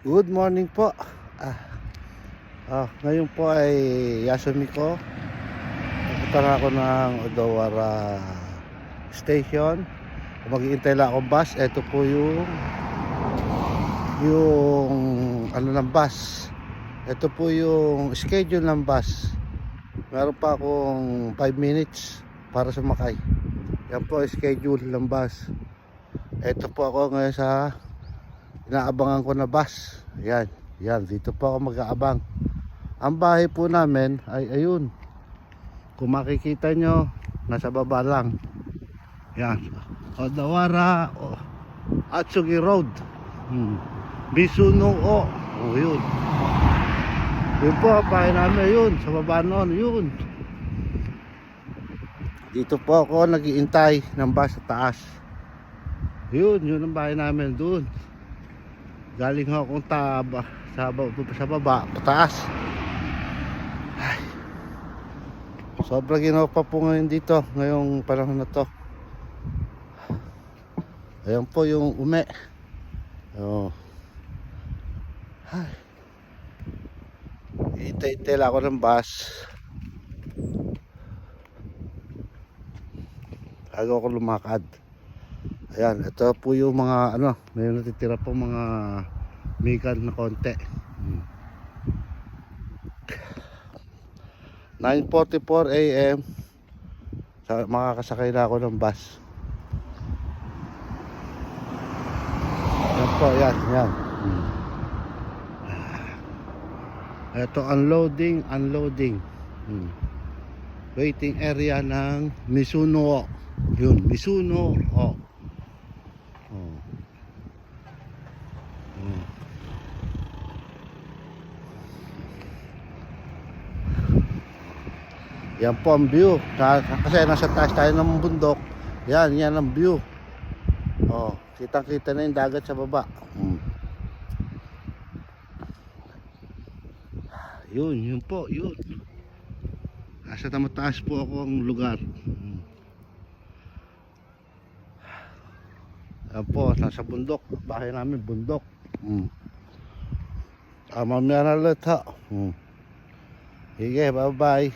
Good morning po. Ah, ngayon po ay Yasumiko. Pupunta na ako ng Odawara Station. Mag-iintay lang akong bus. Ito po yung ano ng bus. Ito po yung schedule ng bus. Meron pa akong 5 minutes para sumakay. Yan po ang schedule ng bus. Ito po ako ngayon sa inaabangan ko na bus. Yan, dito po ako mag-aabang. Ang bahay po namin ay ayun. Kung makikita nyo, nasa baba lang. Yan, Odawara Atsugi Road. Bisuno yun. Yun po ang bahay namin, yun, sa baba noon, yun. Dito po ako nag-iintay ng bus sa taas. Yun ang bahay namin doon. Galing ako sa baba, pataas. Ay. Sobrang ginawa pa po ngayon dito, ngayong panahon na to. Ayan po yung ume. Ay. Itay-itay lang ako ng bus. Bago ako lumakad. Ayan, ito po yung mga may natitira po mga mikan na konti. 9:44 AM makakasakay na ako ng bus. Yan po, yan. Ito unloading. Waiting area ng Mizuno. Yun, Mizuno. Yan po ang view. Kasi nasa taas tayo ng bundok. Yan ang view. Kitang-kita na yung dagat sa baba. Yun po. Nasa tamataas po ako ang lugar. Yan po, nasa bundok. Bahay namin, bundok. Mamaya na ulit ha. Sige, bye-bye.